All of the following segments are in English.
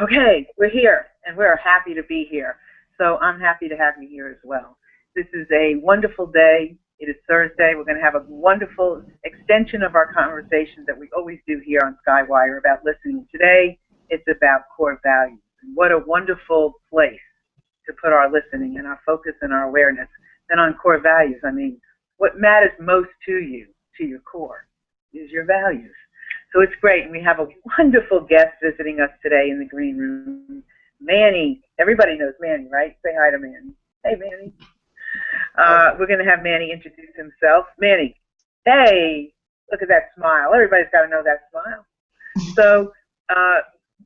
Okay, we're here, and we're happy to be here. So I'm happy to have you here as well. This is a wonderful day. It is Thursday. We're going to have a wonderful extension of our conversation that we always do here on SKYWIRE about listening. Today, it's about core values. And what a wonderful place to put our listening and our focus and our awareness. And on core values, I mean, what matters most to you, to your core, is your values. So it's great, and we have a wonderful guest visiting us today in the green room. Manny, everybody knows Manny, right? Say hi to Manny. Hey, Manny. We're going to have Manny introduce himself. Manny, hey, look at that smile. Everybody's got to know that smile. So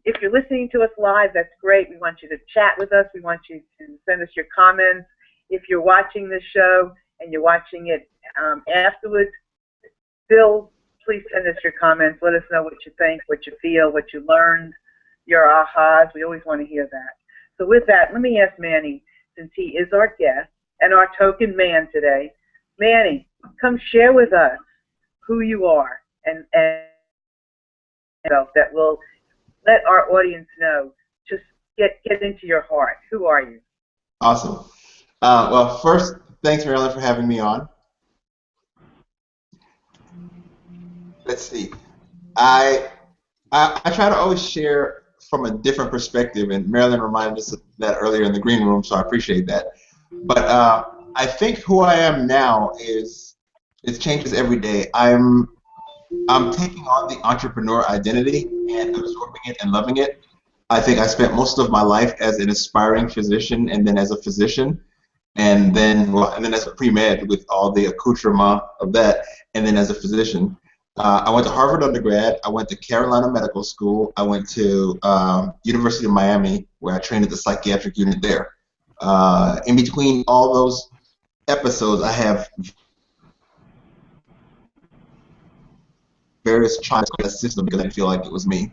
if you're listening to us live, that's great. We want you to chat with us. We want you to send us your comments. If you're watching this show and you're watching it afterwards, still, please send us your comments. Let us know what you think, what you feel, what you learned, your ahas. We always want to hear that. So with that, let me ask Manny, since he is our guest and our token man today. Manny, come share with us who you are and that will let our audience know. Just get into your heart. Who are you? Awesome. Well, first, thanks, Marilyn, for having me on. Let's see. I try to always share from a different perspective, and Marilyn reminded us of that earlier in the green room, so I appreciate that. But I think who I am now it changes every day. I'm taking on the entrepreneur identity and absorbing it and loving it. I think I spent most of my life as an aspiring physician, and then as a physician, and then as a pre-med with all the accoutrement of that, and then as a physician. I went to Harvard undergrad. I went to Carolina Medical School. I went to University of Miami, where I trained at the psychiatric unit there. In between all those episodes, I have various tries to system because I didn't feel like it was me.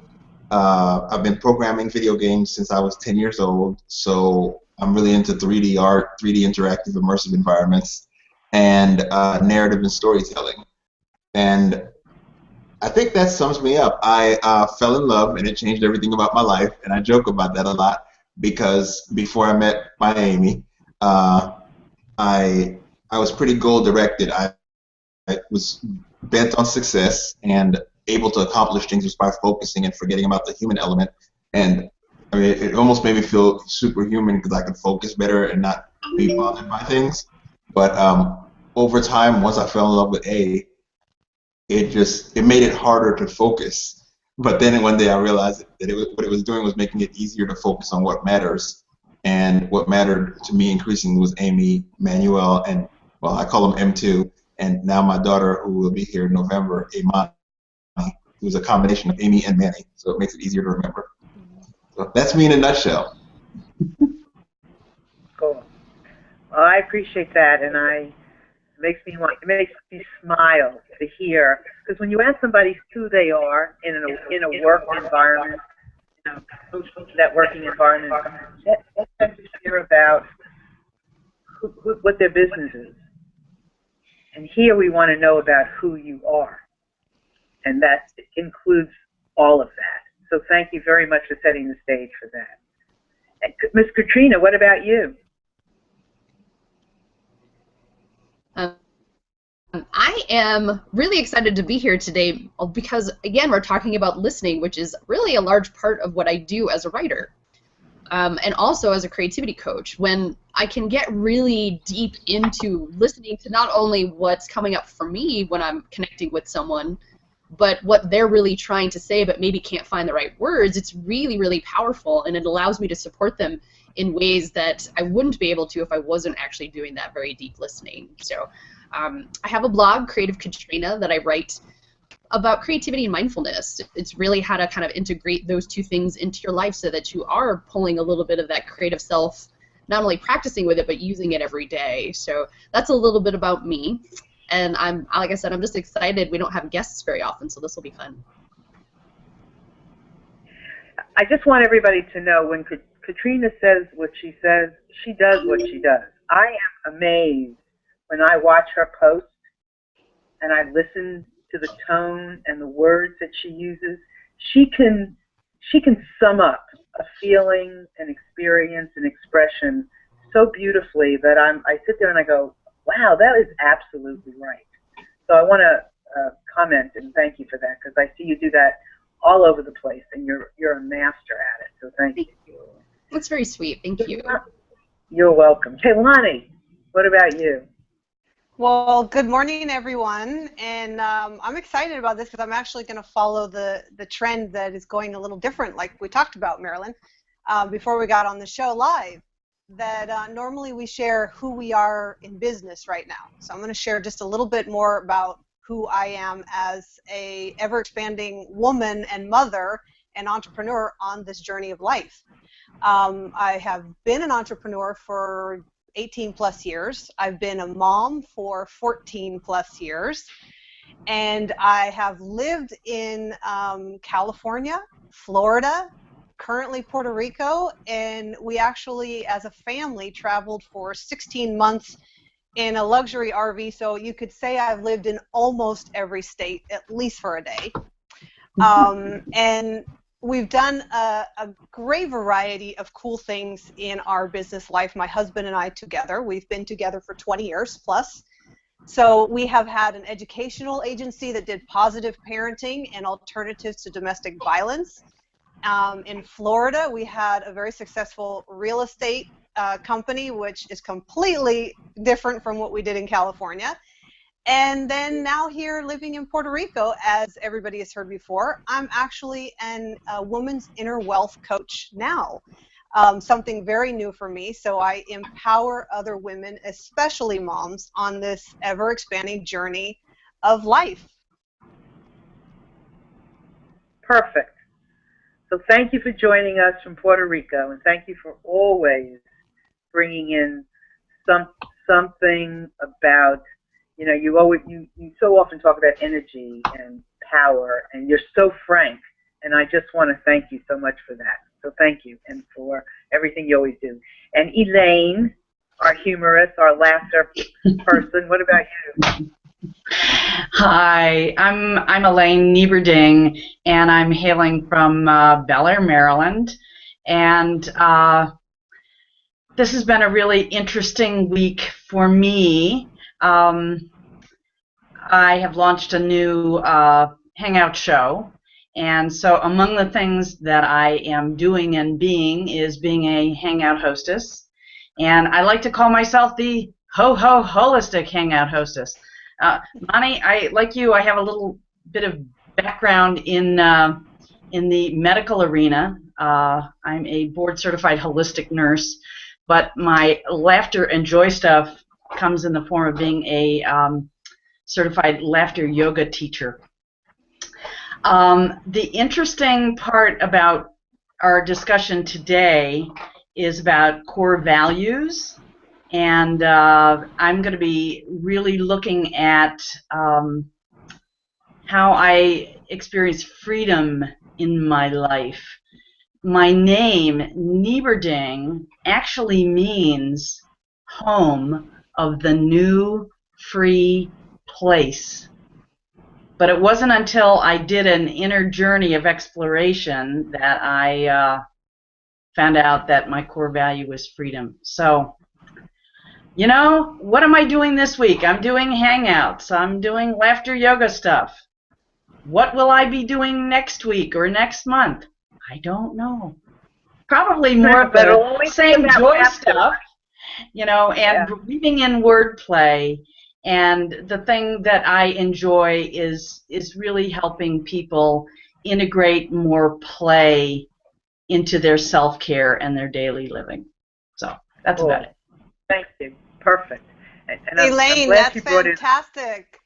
I've been programming video games since I was 10 years old, so I'm really into 3D art, 3D interactive immersive environments, and narrative and storytelling. And I think that sums me up. I fell in love, and it changed everything about my life, and I joke about that a lot because before I met my Amy, I was pretty goal-directed. I was bent on success and able to accomplish things just by focusing and forgetting about the human element. And I mean, it almost made me feel superhuman because I could focus better and not be bothered by things. But over time, once I fell in love with A, it made it harder to focus. But then one day I realized that what it was doing was making it easier to focus on what matters. And what mattered to me increasingly was Amy, Manuel, and, well, I call them M2. And now my daughter, who will be here in November, Amani, who's a combination of Amy and Manny. So it makes it easier to remember. So that's me in a nutshell. Cool. Well, I appreciate that, and it makes me smile to hear, because when you ask somebody who they are in a work environment, social networking environment, they tend to share about what their business is. And here we want to know about who you are, and that includes all of that. So thank you very much for setting the stage for that. And Ms. Katrina, what about you? I am really excited to be here today because, again, we're talking about listening, which is really a large part of what I do as a writer and also as a creativity coach. When I can get really deep into listening to not only what's coming up for me when I'm connecting with someone, but what they're really trying to say but maybe can't find the right words, it's really, really powerful, and it allows me to support them in ways that I wouldn't be able to if I wasn't actually doing that very deep listening. So I have a blog, Creative Katrina, that I write about creativity and mindfulness. It's really how to kind of integrate those two things into your life so that you are pulling a little bit of that creative self, not only practicing with it, but using it every day. So that's a little bit about me. And like I said, I'm just excited. We don't have guests very often, so this will be fun. I just want everybody to know when Katrina says what she says, she does what she does. I am amazed when I watch her post and I listen to the tone and the words that she uses. She can sum up a feeling, an experience, an expression so beautifully that I sit there and I go, wow, that is absolutely right. So I want to comment and thank you for that, because I see you do that all over the place, and you're a master at it. So thank you. That's very sweet. Thank you. You're welcome. Kalyani, what about you? Well, good morning, everyone, and I'm excited about this because I'm actually going to follow the trend that is going a little different, like we talked about, Marilyn, before we got on the show live, that normally we share who we are in business right now. So I'm going to share just a little bit more about who I am as a ever-expanding woman and mother and entrepreneur on this journey of life. I have been an entrepreneur for 18 plus years. I've been a mom for 14 plus years, and I have lived in California, Florida, currently Puerto Rico, and we actually as a family traveled for 16 months in a luxury RV, so you could say I've lived in almost every state, at least for a day. And we've done a great variety of cool things in our business life, my husband and I together. We've been together for 20 years plus. So we have had an educational agency that did positive parenting and alternatives to domestic violence. In Florida, we had a very successful real estate company, which is completely different from what we did in California. And then now here living in Puerto Rico, as everybody has heard before, I'm actually a woman's inner wealth coach now, something very new for me. So I empower other women, especially moms, on this ever-expanding journey of life. Perfect. So thank you for joining us from Puerto Rico, and thank you for always bringing in something about, you know, you so often talk about energy and power, and you're so frank, and I just want to thank you so much for that. So thank you, and for everything you always do. And Elaine, our humorist, our laughter person, what about you? Hi, I'm Elaine Nieberding, and I'm hailing from Bel Air, Maryland, and this has been a really interesting week for me. I have launched a new hangout show, and so among the things that I am doing and being is being a hangout hostess, and I like to call myself the holistic hangout hostess. Mani, like you, I have a little bit of background in the medical arena. I'm a board-certified holistic nurse, but my laughter and joy stuff comes in the form of being a certified laughter yoga teacher. The interesting part about our discussion today is about core values. And I'm going to be really looking at how I experience freedom in my life. My name, Nieberding, actually means home of the new free place. But it wasn't until I did an inner journey of exploration that I found out that my core value was freedom. So, you know, what am I doing this week? I'm doing hangouts. I'm doing laughter yoga stuff. What will I be doing next week or next month? I don't know. Probably more of the same joy stuff, you know, and breathing in wordplay. And the thing that I enjoy is really helping people integrate more play into their self-care and their daily living. So that's about it. Thank you. Perfect. And Elaine, that's fantastic.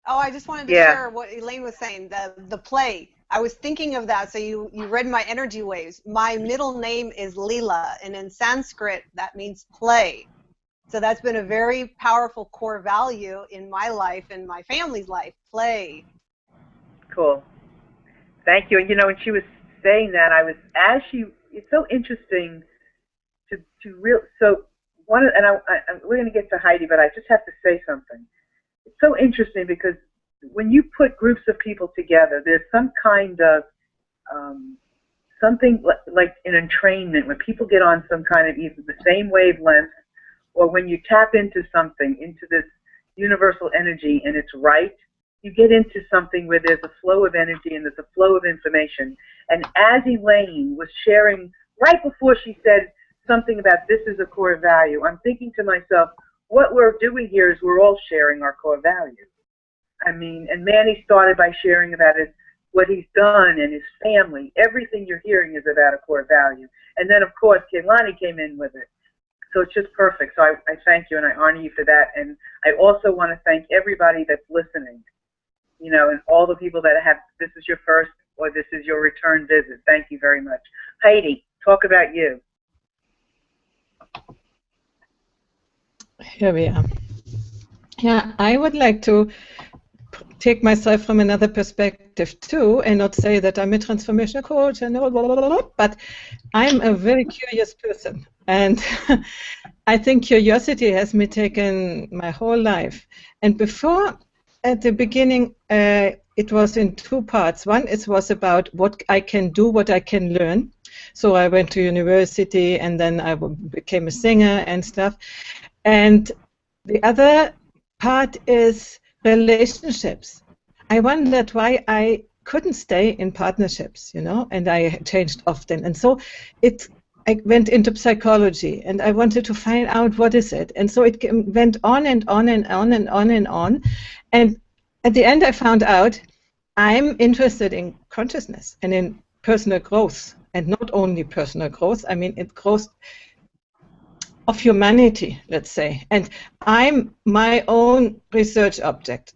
Oh, I just wanted to share what Elaine was saying, the play. I was thinking of that, so you read my energy waves. My middle name is Leela, and in Sanskrit, that means play. So that's been a very powerful core value in my life and my family's life, play. Cool. Thank you. And, you know, when she was saying that, it's so interesting we're going to get to Heidi, but I just have to say something. It's so interesting because when you put groups of people together, there's some kind of something like in entrainment, when people get on some kind of either the same wavelength, or when you tap into something, into this universal energy, and it's right, you get into something where there's a flow of energy and there's a flow of information. And as Elaine was sharing, right before she said something about this is a core value, I'm thinking to myself, what we're doing here is we're all sharing our core values. I mean, and Manny started by sharing about what he's done and his family. Everything you're hearing is about a core value. And then, of course, Kalyani came in with it. So it's just perfect. So I thank you and I honor you for that. And I also want to thank everybody that's listening, you know, and all the people that have, this is your first or this is your return visit. Thank you very much. Heidi, talk about you. Here we are. Yeah, I would like to take myself from another perspective too, and not say that I'm a transformational coach and blah, blah, blah, blah, but I'm a very curious person, and I think curiosity has me taken my whole life. And before, at the beginning, it was in two parts. One, it was about what I can do, what I can learn. So I went to university, and then I became a singer and stuff. And the other part is relationships. I wondered why I couldn't stay in partnerships, you know, and I changed often. And so I went into psychology, and I wanted to find out what is it. And so it went on and on and on and on and on. And at the end I found out I'm interested in consciousness and in personal growth. And not only personal growth, I mean it growth of humanity, let's say. And I'm my own research object.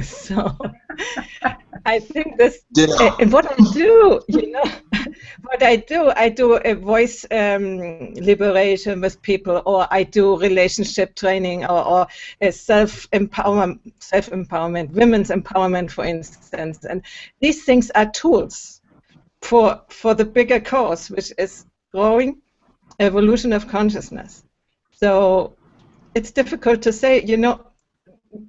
So I think this, and what I do, you know, I do a voice liberation with people, or I do relationship training, or a self-empowerment, women's empowerment, for instance. And these things are tools for the bigger cause, which is growing evolution of consciousness. So it's difficult to say, you know,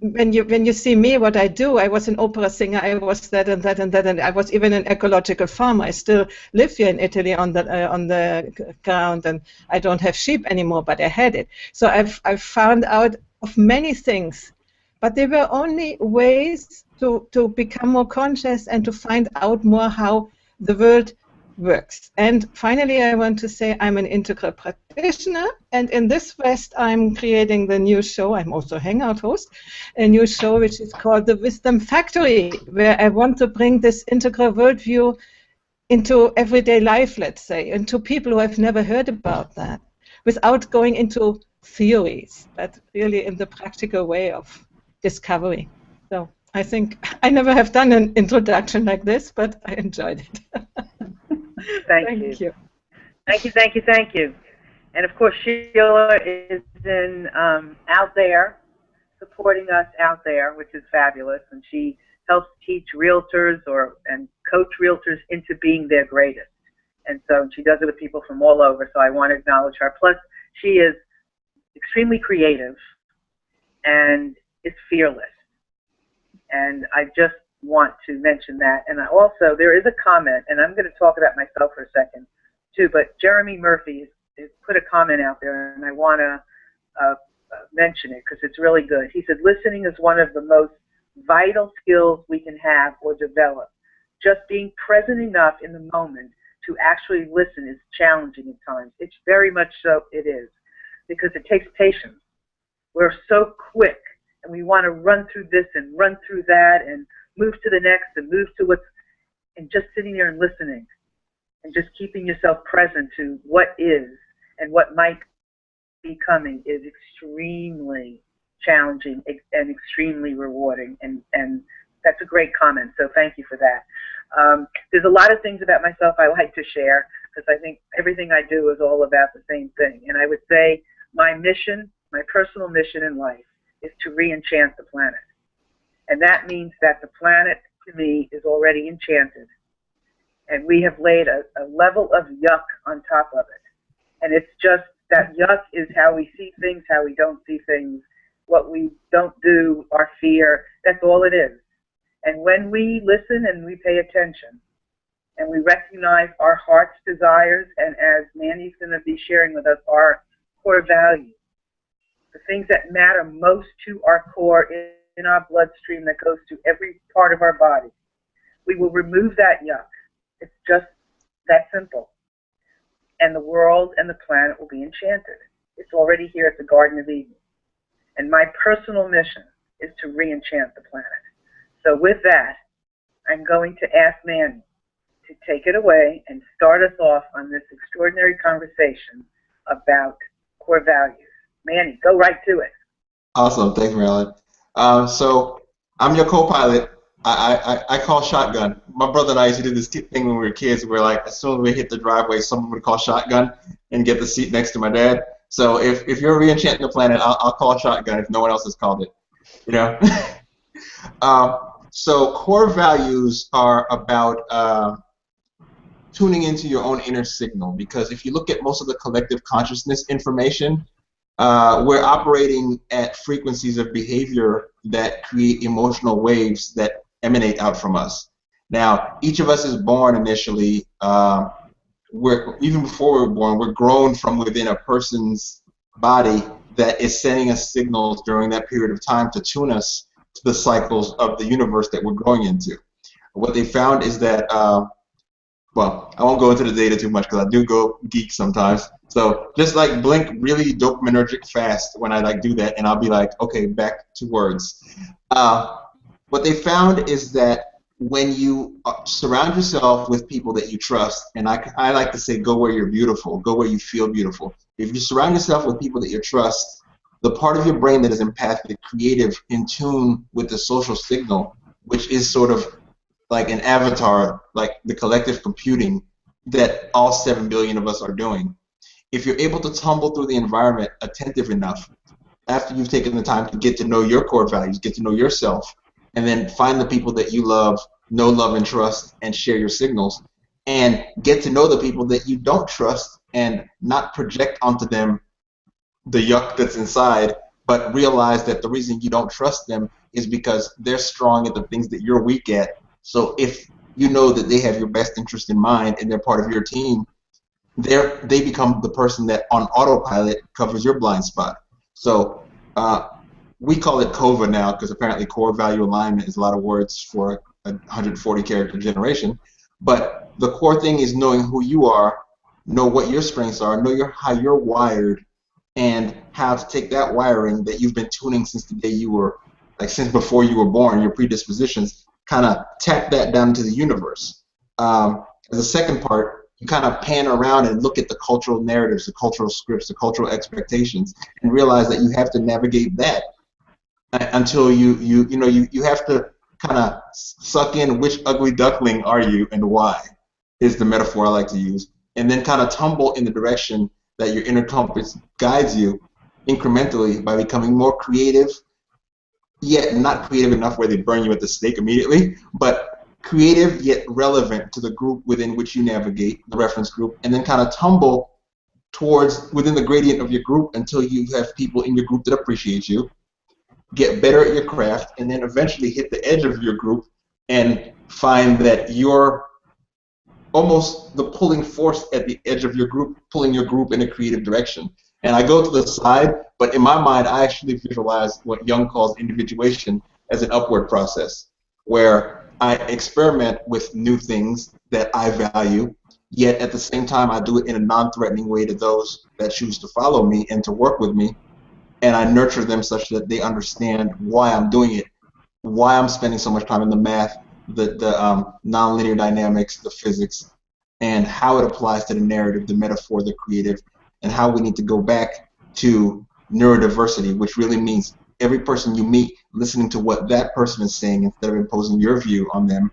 when you see me, what I do, I was an opera singer, I was that and that and that, and I was even an ecological farmer. I still live here in Italy on the ground, and I don't have sheep anymore, but I had it. So I've found out of many things, but they were only ways to become more conscious and to find out more how the world works. And finally, I want to say I'm an integral practitioner, and in this West, I'm creating the new show. I'm also a Hangout host, a new show which is called The Wisdom Factory, where I want to bring this integral worldview into everyday life, let's say, into people who have never heard about that, without going into theories, but really in the practical way of discovery. So I think I never have done an introduction like this, but I enjoyed it. Thank you. Thank you. And of course, Sheila is in out there, supporting us out there, which is fabulous. And she helps teach realtors and coach realtors into being their greatest. And so she does it with people from all over. So I want to acknowledge her. Plus, she is extremely creative and is fearless. And I just want to mention that. And also, there is a comment, and I'm going to talk about myself for a second, too, but Jeremy Murphy has put a comment out there, and I want to mention it because it's really good. He said, listening is one of the most vital skills we can have or develop. Just being present enough in the moment to actually listen is challenging at times. It's very much so, it is, because it takes patience. We're so quick, and we want to run through this and run through that and move to the next and move to what's, and just sitting there and listening and just keeping yourself present to what is and what might be coming is extremely challenging and extremely rewarding. And that's a great comment, so thank you for that. There's a lot of things about myself I like to share because I think everything I do is all about the same thing. And I would say my mission, my personal mission in life is to re-enchant the planet. And that means that the planet, to me, is already enchanted. And we have laid a level of yuck on top of it. And it's just that yuck is how we see things, how we don't see things, what we don't do, our fear. That's all it is. And when we listen and we pay attention, and we recognize our heart's desires, and as Mandy's going to be sharing with us, our core values, the things that matter most to our core in our bloodstream that goes to every part of our body. We will remove that yuck. It's just that simple. And the world and the planet will be enchanted. It's already here at the Garden of Eden. And my personal mission is to re-enchant the planet. So with that, I'm going to ask Mandy to take it away and start us off on this extraordinary conversation about core values. Mandy, go right to it. Awesome. Thanks, Marilyn. So I'm your co-pilot. I call shotgun. My brother and I used to do this thing when we were kids. We're like, as soon as we hit the driveway, someone would call shotgun and get the seat next to my dad. So if you're re-enchanting the planet, I'll call shotgun if no one else has called it. You know. So core values are about tuning into your own inner signal, because if you look at most of the collective consciousness information, we're operating at frequencies of behavior that create emotional waves that emanate out from us. Now, each of us is born initially, even before we're born, we're grown from within a person's body that is sending us signals during that period of time to tune us to the cycles of the universe that we're growing into. What they found is that, well, I won't go into the data too much because I do go geek sometimes. So just like blink really dopaminergic fast when I like do that, and I'll be like, okay, back to words. What they found is that when you surround yourself with people that you trust, and I like to say, go where you're beautiful, go where you feel beautiful. If you surround yourself with people that you trust, the part of your brain that is empathic, creative, in tune with the social signal, which is sort of like an avatar, like the collective computing that all 7 billion of us are doing. If you're able to tumble through the environment attentive enough, after you've taken the time to get to know your core values, get to know yourself, and then find the people that you love, know, love, and trust, and share your signals, and get to know the people that you don't trust and not project onto them the yuck that's inside, but realize that the reason you don't trust them is because they're strong at the things that you're weak at. So if you know that they have your best interest in mind and they're part of your team, they become the person that on autopilot covers your blind spot. So we call it COVA now because apparently core value alignment is a lot of words for a 140 character generation. But the core thing is knowing who you are, know what your strengths are, know how you're wired, and how to take that wiring that you've been tuning since the day you were, like since before you were born, your predispositions, kind of tap that down to the universe. As a second part, you kind of pan around and look at the cultural narratives, the cultural scripts, the cultural expectations, and realize that you have to navigate that until you have to kind of suck in which ugly duckling are you and why, is the metaphor I like to use, and then kind of tumble in the direction that your inner compass guides you incrementally by becoming more creative, yet not creative enough where they burn you at the stake immediately, but creative yet relevant to the group within which you navigate, the reference group, and then kind of tumble towards within the gradient of your group until you have people in your group that appreciate you, get better at your craft, and then eventually hit the edge of your group and find that you're almost the pulling force at the edge of your group, pulling your group in a creative direction. And I go to the side, but in my mind, I actually visualize what Jung calls individuation as an upward process, where I experiment with new things that I value, yet at the same time, I do it in a non-threatening way to those that choose to follow me and to work with me. And I nurture them such that they understand why I'm doing it, why I'm spending so much time in the math, the nonlinear dynamics, the physics, and how it applies to the narrative, the metaphor, the creative, and how we need to go back to neurodiversity, which really means every person you meet, listening to what that person is saying instead of imposing your view on them,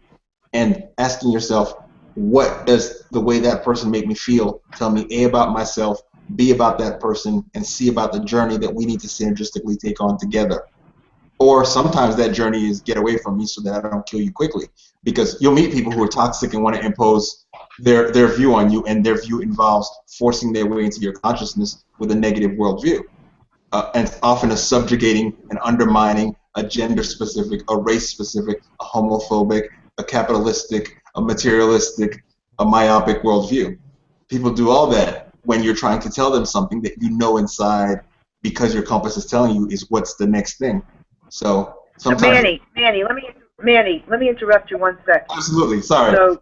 and asking yourself, what does the way that person make me feel? Tell me A, about myself, B, about that person, and C, about the journey that we need to synergistically take on together. Or sometimes that journey is get away from me so that I don't kill you quickly, because you'll meet people who are toxic and want to impose their view on you, and their view involves forcing their way into your consciousness with a negative worldview. And often a subjugating and undermining, a gender-specific, a race-specific, a homophobic, a capitalistic, a materialistic, a myopic worldview. People do all that when you're trying to tell them something that you know inside, because your compass is telling you, is what's the next thing. So sometimes. Manny, let me interrupt you 1 second. Absolutely, sorry. So,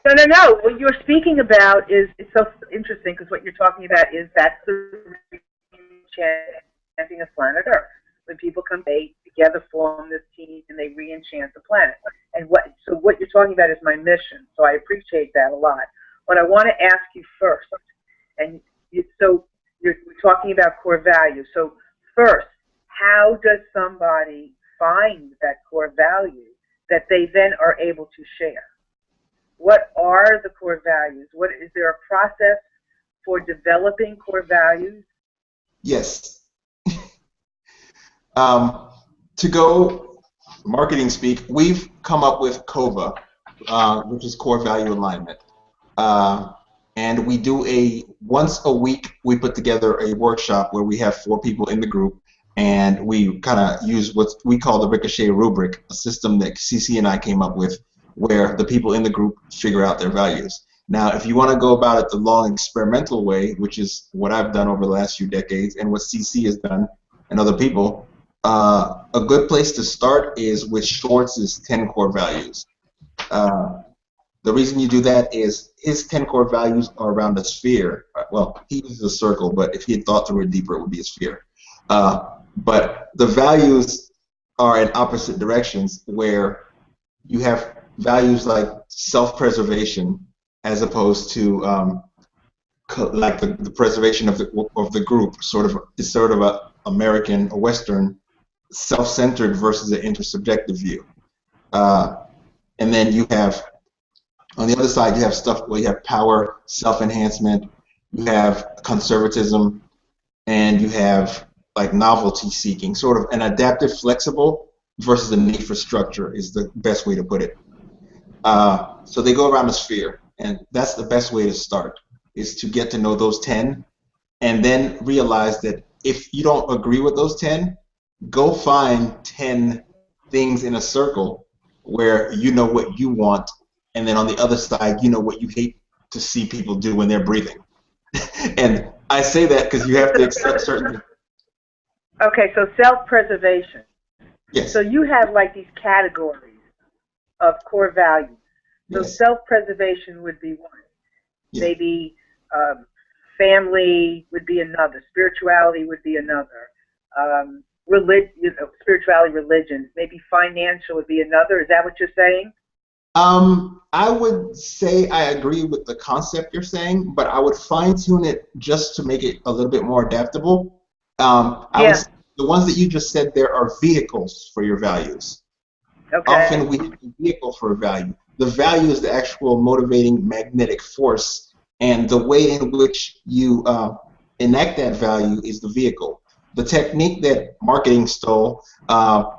no. What you're speaking about is, it's so interesting, because what you're talking about is that's the re-enchanting of planet Earth. When people come together, form this team, and they re-enchant the planet. And so what you're talking about is my mission. So I appreciate that a lot. What I want to ask you first, and so we're talking about core values. So first, how does somebody find that core value that they then are able to share? What are the core values? Is there a process for developing core values? Yes. To go marketing speak, we've come up with COVA, which is core value alignment. And we do once a week, we put together a workshop where we have 4 people in the group, and we kind of use what we call the Ricochet rubric, a system that CC and I came up with, where the people in the group figure out their values. Now, if you want to go about it the long experimental way, which is what I've done over the last few decades and what CC has done and other people, a good place to start is with Schwartz's 10 core values. The reason you do that is his 10 core values are around a sphere. Well, he uses a circle, but if he had thought through it deeper, it would be a sphere. But the values are in opposite directions, where you have values like self-preservation, as opposed to like the preservation of the group. Sort of a American or Western self-centered versus an intersubjective view. And then you have, on the other side, you have stuff where you have power, self-enhancement, you have conservatism, and you have like novelty seeking, sort of an adaptive, flexible versus a need for structure is the best way to put it. So they go around the sphere, and that's the best way to start, is to get to know those 10, and then realize that if you don't agree with those 10, go find 10 things in a circle where you know what you want, and then on the other side, you know what you hate to see people do when they're breathing. And I say that because you have to accept certain. Okay, so self-preservation. Yes. So you have like these categories of core values. So Yes. Self-preservation would be one. Yeah. Maybe family would be another. Spirituality would be another. Spirituality, religion. Maybe financial would be another. Is that what you're saying? I would say I agree with the concept you're saying, but I would fine-tune it just to make it a little bit more adaptable. I would say the ones that you just said there are vehicles for your values. Okay. Often we have a vehicle for a value. The value is the actual motivating magnetic force, and the way in which you enact that value is the vehicle. The technique that marketing stole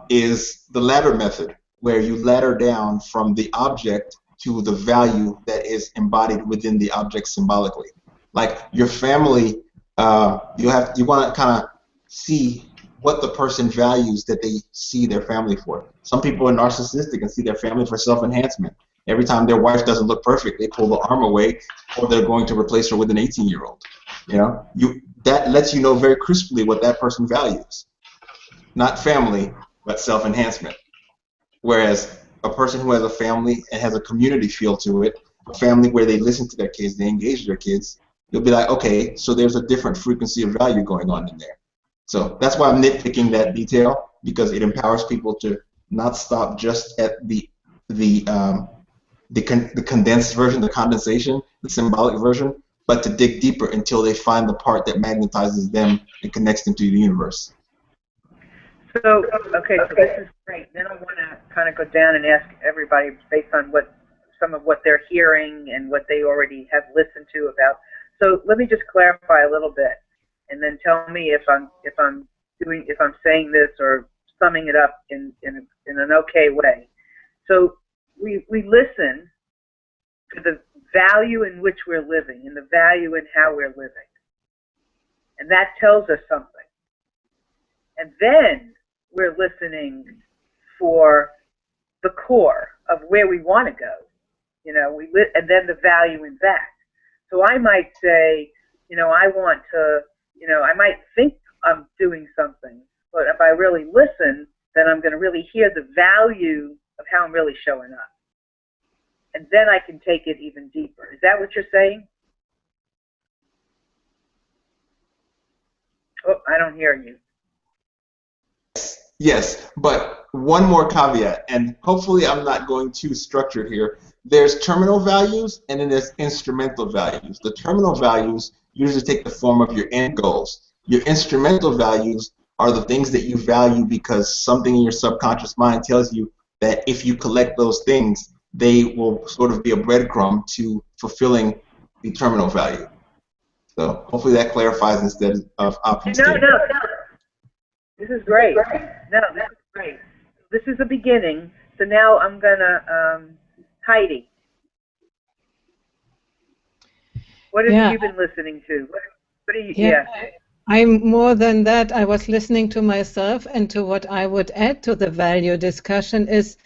is the ladder method, where you ladder down from the object to the value that is embodied within the object symbolically. Like your family, you want to kind of see what the person values that they see their family for. Some people are narcissistic and see their family for self-enhancement. Every time their wife doesn't look perfect, they pull the arm away, or they're going to replace her with an 18-year-old. You know, that lets you know very crisply what that person values. Not family, but self-enhancement. Whereas a person who has a family and has a community feel to it, a family where they listen to their kids, they engage their kids, you'll be like, okay, so there's a different frequency of value going on in there. So that's why I'm nitpicking that detail, because it empowers people to not stop just at the condensed version, the condensation, the symbolic version, but to dig deeper until they find the part that magnetizes them and connects them to the universe. So, okay, so this is great. Then I want to kind of go down and ask everybody, based on some of what they're hearing and what they already have listened to about. So let me just clarify a little bit, and then tell me if I'm saying this or summing it up in an okay way. So we listen to the value in which we're living and the value in how we're living, and that tells us something. And then we're listening for the core of where we want to go. You know, and then the value in that. So I might say, you know, I want to, you know, I might think I'm doing something, but if I really listen, then I'm going to really hear the value of how I'm really showing up. And then I can take it even deeper. Is that what you're saying? Oh, I don't hear you. Yes, but one more caveat, and hopefully I'm not going too structured here. There's terminal values and then there's instrumental values. The terminal values usually take the form of your end goals. Your instrumental values are the things that you value because something in your subconscious mind tells you that if you collect those things, they will sort of be a breadcrumb to fulfilling the terminal value. So hopefully that clarifies instead of obfuscating. No. This is great. No, this is great. This is the beginning. So now I'm gonna Heidi. What have you been listening to? What are you? Yeah. I'm more than that. I was listening to myself, and to what I would add to the value discussion is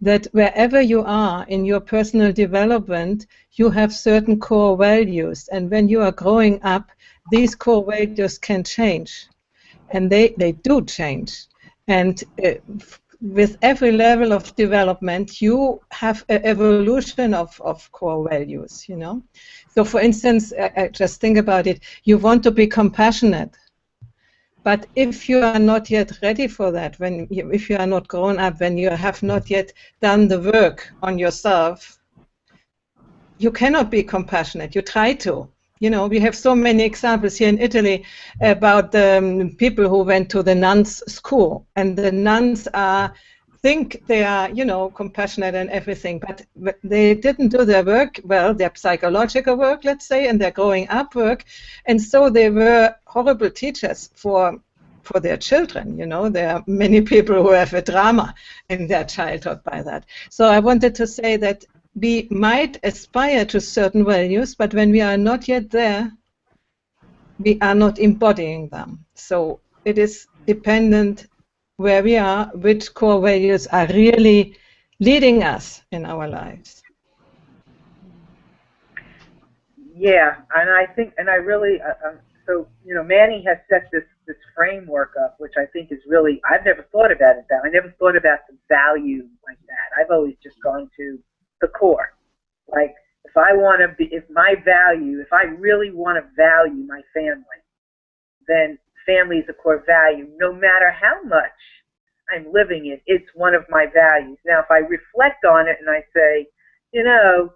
that wherever you are in your personal development, you have certain core values, and when you are growing up, these core values can change, and they do change. And with every level of development, you have an evolution of core values, you know. So for instance, just think about it, you want to be compassionate. But if you are not yet ready for that, if you are not grown up, when you have not yet done the work on yourself, you cannot be compassionate. You try to. You know, we have so many examples here in Italy about the people who went to the nuns' school, and the nuns think they are, you know, compassionate and everything, but they didn't do their work well, their psychological work, let's say, and their growing up work, and so they were horrible teachers for their children. You know, there are many people who have a drama in their childhood by that. So I wanted to say that we might aspire to certain values, but when we are not yet there, we are not embodying them. So it is dependent where we are, which core values are really leading us in our lives. Yeah, and I think, and I really, so, you know, Manny has set this framework up, which I think is really, I've never thought about it that way. I never thought about the value like that. I've always just gone to the core. Like, if I want to be, if I really want to value my family, then family is a core value. No matter how much I'm living it, it's one of my values. Now, if I reflect on it and I say, you know,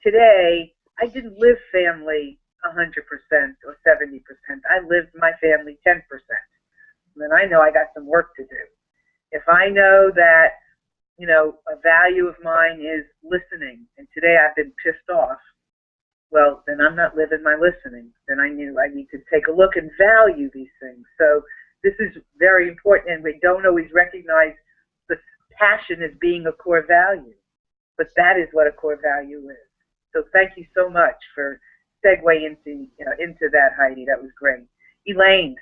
today I didn't live family 100% or 70%. I lived my family 10%. Then I know I got some work to do. If I know that, you know, a value of mine is listening, and today I've been pissed off, well, then I'm not living my listening. Then I need to take a look and value these things. So this is very important, and we don't always recognize the passion as being a core value, but that is what a core value is. So thank you so much for segue into that, Heidi. That was great. Elaine.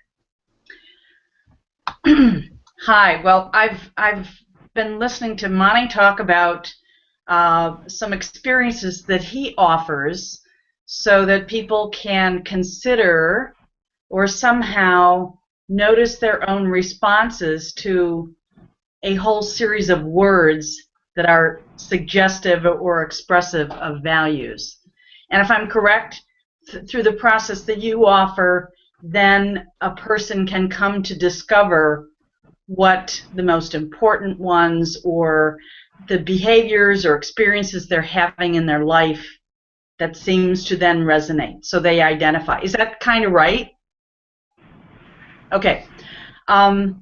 Hi. Well, I've been listening to Monty talk about some experiences that he offers so that people can consider or somehow notice their own responses to a whole series of words that are suggestive or expressive of values. And if I'm correct, through the process that you offer, then a person can come to discover what the most important ones or the behaviors or experiences they're having in their life that seems to then resonate. So they identify. Is that kind of right? Okay. Are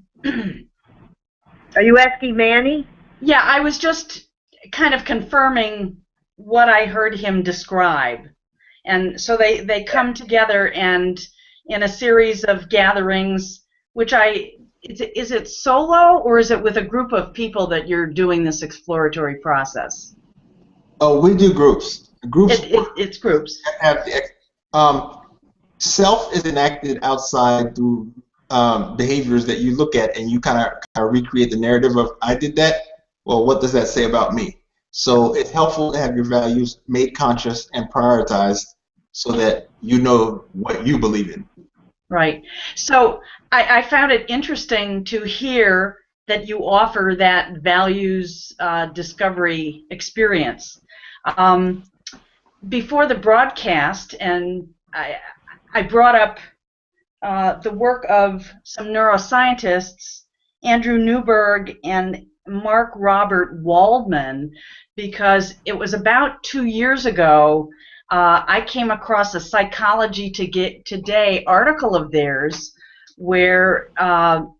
you asking Manny? Yeah, I was just kind of confirming what I heard him describe. And so they come together and in a series of gatherings, which is it solo or is it with a group of people that you're doing this exploratory process? Oh, we do groups. It's groups. Self is enacted outside through behaviors that you look at and you kind of recreate the narrative of, I did that. Well, what does that say about me? So it's helpful to have your values made conscious and prioritized so that you know what you believe in. Right. So I found it interesting to hear that you offer that values discovery experience. Before the broadcast, and I brought up the work of some neuroscientists, Andrew Newberg and Mark Robert Waldman, because it was about 2 years ago I came across a Psychology Today article of theirs where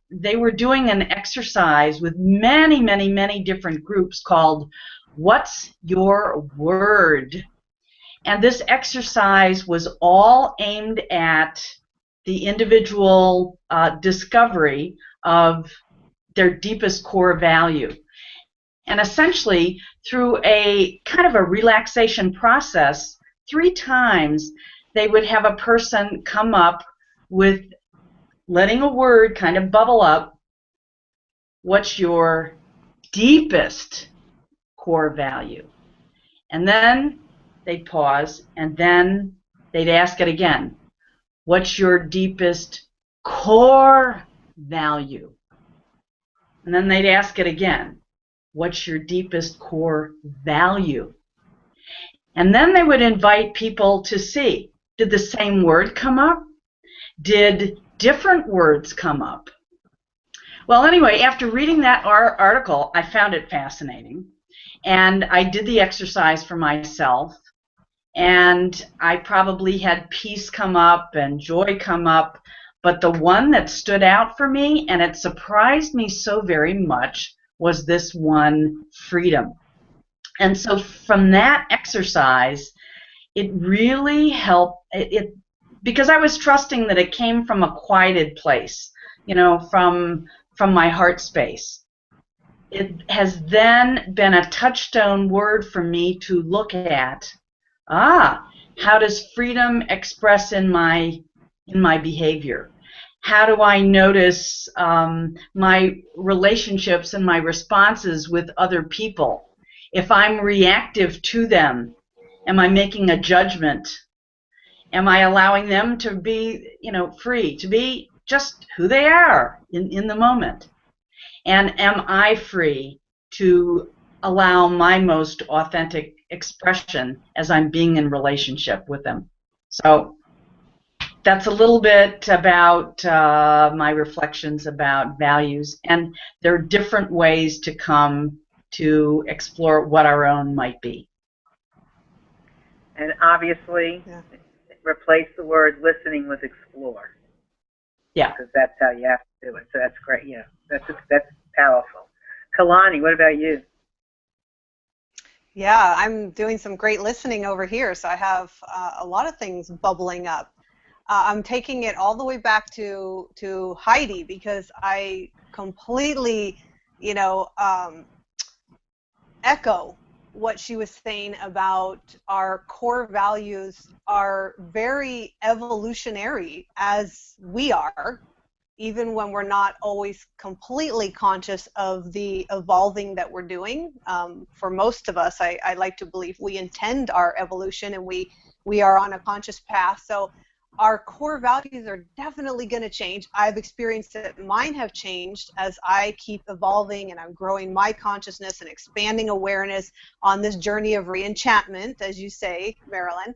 they were doing an exercise with many, many, many different groups called What's Your Word? And this exercise was all aimed at the individual discovery of their deepest core value. And essentially, through a kind of a relaxation process, 3 times they would have a person come up with letting a word kind of bubble up. What's your deepest core value? And then they'd pause, and then they'd ask it again. What's your deepest core value? And then they'd ask it again. What's your deepest core value? And then they would invite people to see, did the same word come up? Did different words come up? Well, anyway, after reading that article, I found it fascinating. And I did the exercise for myself. And I probably had peace come up and joy come up. But the one that stood out for me, and it surprised me so very much, was this one, freedom. And so from that exercise, it really helped, because I was trusting that it came from a quieted place, you know, from my heart space. It has then been a touchstone word for me to look at, how does freedom express in my behavior? How do I notice my relationships and my responses with other people? If I'm reactive to them, am I making a judgment? Am I allowing them to be, you know, free, to be just who they are in the moment? And am I free to allow my most authentic expression as I'm being in relationship with them? So that's a little bit about my reflections about values, and there are different ways to come to explore what our own might be. And obviously, replace the word listening with explore. Yeah. Because that's how you have to do it. So that's great. Yeah, that's powerful. Kalyani, what about you? Yeah, I'm doing some great listening over here, so I have a lot of things bubbling up. I'm taking it all the way back to Heidi, because I completely, you know, echo what she was saying about our core values are very evolutionary as we are, even when we're not always completely conscious of the evolving that we're doing. For most of us, I like to believe we intend our evolution and we are on a conscious path. So our core values are definitely going to change. I've experienced that mine have changed as I keep evolving and I'm growing my consciousness and expanding awareness on this journey of re-enchantment, as you say, Marilyn.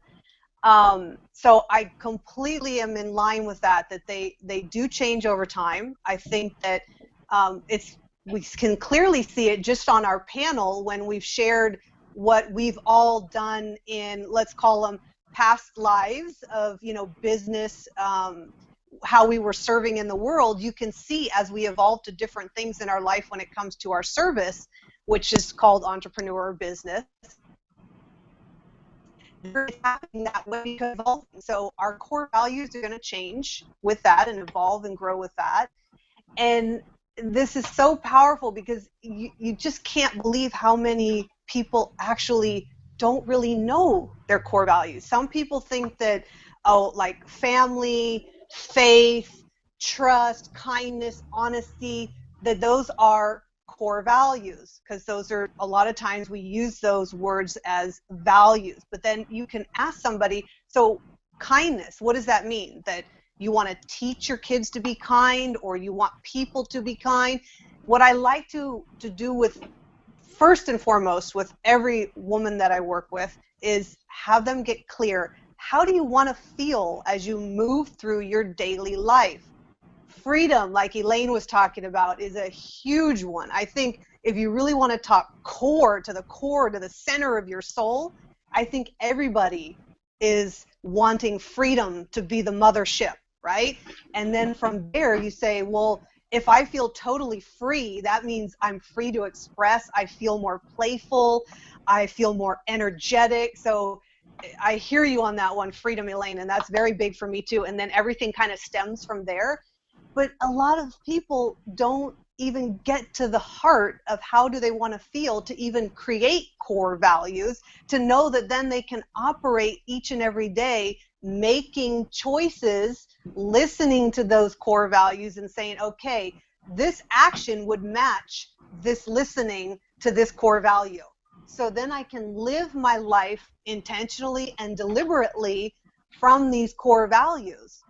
So I completely am in line with that they do change over time. I think that we can clearly see it just on our panel when we've shared what we've all done in, let's call them, past lives of, you know, business, how we were serving in the world. You can see as we evolve to different things in our life when it comes to our service, which is called entrepreneur business. It's happening that way because evolving. So our core values are going to change with that and evolve and grow with that. And this is so powerful because you just can't believe how many people actually don't really know their core values. Some people think that, like family, faith, trust, kindness, honesty, that those are core values, because those are, a lot of times we use those words as values. But then you can ask somebody, so kindness, what does that mean? That you want to teach your kids to be kind, or you want people to be kind? What I like to do with, first and foremost, with every woman that I work with, is have them get clear. How do you want to feel as you move through your daily life? Freedom, like Elaine was talking about, is a huge one. I think if you really want to talk core, to the center of your soul, I think everybody is wanting freedom to be the mothership, right? And then from there you say, well, if I feel totally free, that means I'm free to express. I feel more playful. I feel more energetic. So I hear you on that one, freedom, Elaine, and that's very big for me too. And then everything kind of stems from there. But a lot of people don't even get to the heart of how do they want to feel to even create core values, to know that then they can operate each and every day making choices, listening to those core values and saying, okay, this action would match this listening to this core value. So then I can live my life intentionally and deliberately from these core values.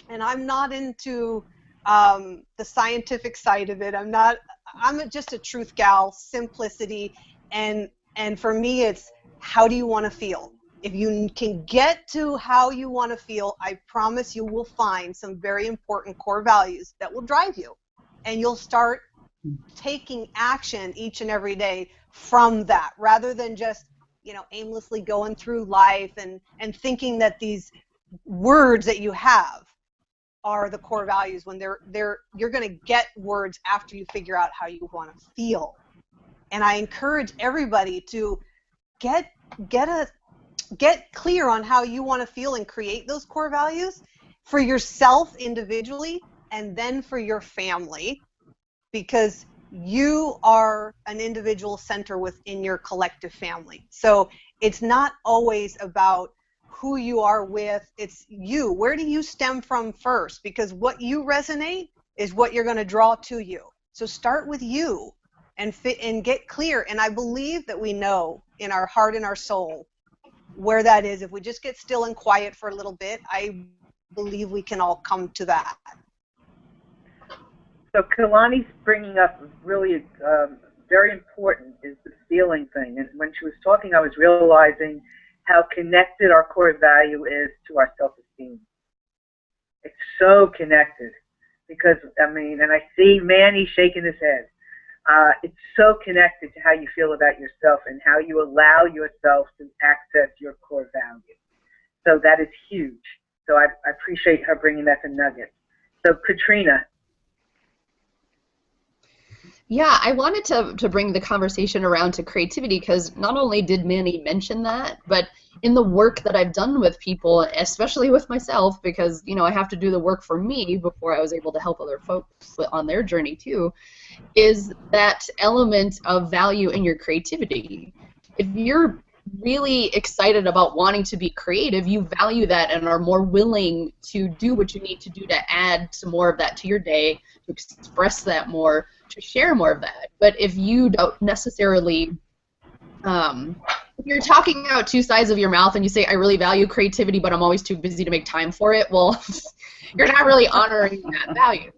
And I'm not into the scientific side of it. I'm just a truth gal, simplicity, and for me it's, how do you want to feel? If you can get to how you want to feel, I promise you will find some very important core values that will drive you, and you'll start taking action each and every day from that, rather than just, you know, aimlessly going through life and thinking that these words that you have are the core values, when you're going to get words after you figure out how you want to feel. And I encourage everybody to get clear on how you want to feel and create those core values for yourself individually, and then for your family, because you are an individual center within your collective family. So it's not always about who you are with, it's you. Where do you stem from first? Because what you resonate is what you're going to draw to you. So start with you and get clear. And I believe that we know in our heart and our soul where that is. If we just get still and quiet for a little bit, I believe we can all come to that. So Kalyani's bringing up really very important is the feeling thing. And when she was talking, I was realizing how connected our core value is to our self-esteem. It's so connected, because, I mean, and I see Manny shaking his head. It's so connected to how you feel about yourself and how you allow yourself to access your core value. So that is huge. So I appreciate her bringing that to Nuggets. So Katrina. Yeah, I wanted to bring the conversation around to creativity, because not only did Manny mention that, but in the work that I've done with people, especially with myself, because, you know, I have to do the work for me before I was able to help other folks on their journey too, is that element of value in your creativity. If you're really excited about wanting to be creative, you value that and are more willing to do what you need to do to add some more of that to your day, to express that more, to share more of that. But if you don't necessarily, if you're talking out two sides of your mouth and you say, I really value creativity, but I'm always too busy to make time for it, well, you're not really honoring that value.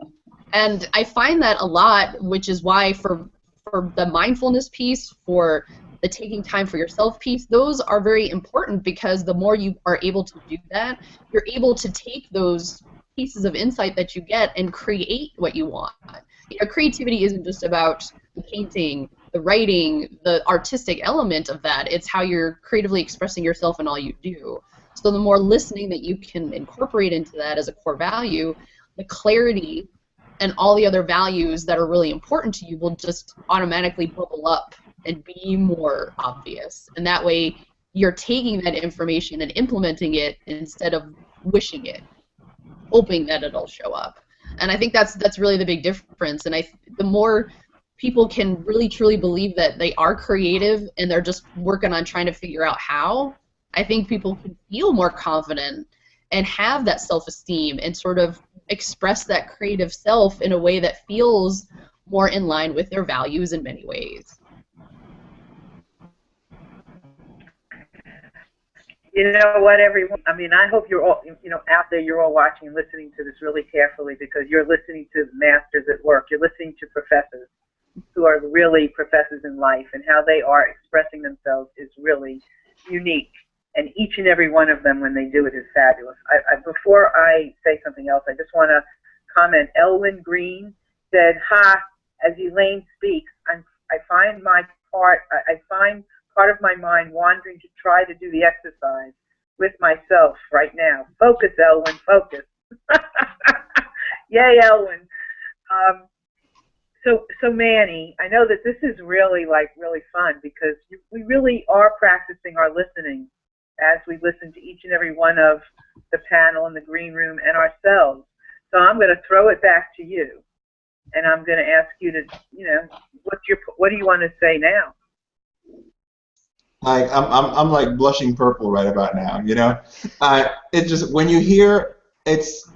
And I find that a lot, which is why for the mindfulness piece, for the taking time for yourself piece, those are very important, because the more you are able to do that, you're able to take those pieces of insight that you get and create what you want. You know, creativity isn't just about the painting, the writing, the artistic element of that. It's how you're creatively expressing yourself in all you do. So the more listening that you can incorporate into that as a core value, the clarity and all the other values that are really important to you will just automatically bubble up and be more obvious. And that way you're taking that information and implementing it instead of wishing it, hoping that it'll show up. And I think that's really the big difference. And the more people can really truly believe that they are creative and they're just working on trying to figure out how, I think people can feel more confident and have that self-esteem and sort of express that creative self in a way that feels more in line with their values in many ways. You know what, everyone? I mean, I hope you're all, out there, you're all watching and listening to this really carefully, because you're listening to masters at work. You're listening to professors who are really professors in life, and how they are expressing themselves is really unique. And each and every one of them, when they do it, is fabulous. Before I say something else, I just want to comment. Elwyn Green said, "Ha! As Elaine speaks, I find part of my mind wandering to try to do the exercise with myself right now." Focus, Elwyn, focus. Yay, Elwyn. So Manny, I know that this is really fun, because we really are practicing our listening as we listen to each and every one of the panel in the green room and ourselves. So I'm going to throw it back to you, and I'm going to ask you to, what do you want to say now? Like I'm like blushing purple right about now. It just, when you hear, it's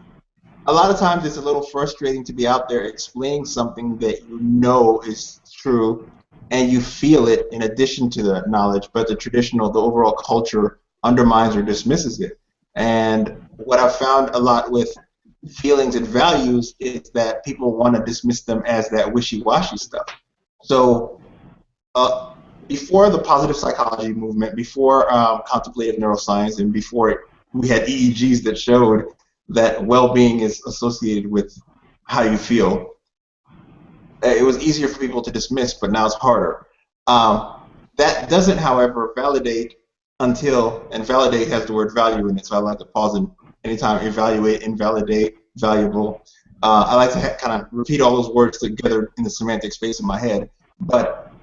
a lot of times it's a little frustrating to be out there explaining something that you know is true, and you feel it in addition to the knowledge, but the overall culture undermines or dismisses it. And what I've found a lot with feelings and values is that people want to dismiss them as that wishy-washy stuff. So before the positive psychology movement, before contemplative neuroscience, and before we had EEGs that showed that well-being is associated with how you feel, it was easier for people to dismiss, but now it's harder. That doesn't, however, validate until, and validate has the word value in it, so I like to pause and anytime evaluate, invalidate, valuable. I like to kind of repeat all those words together in the semantic space in my head. But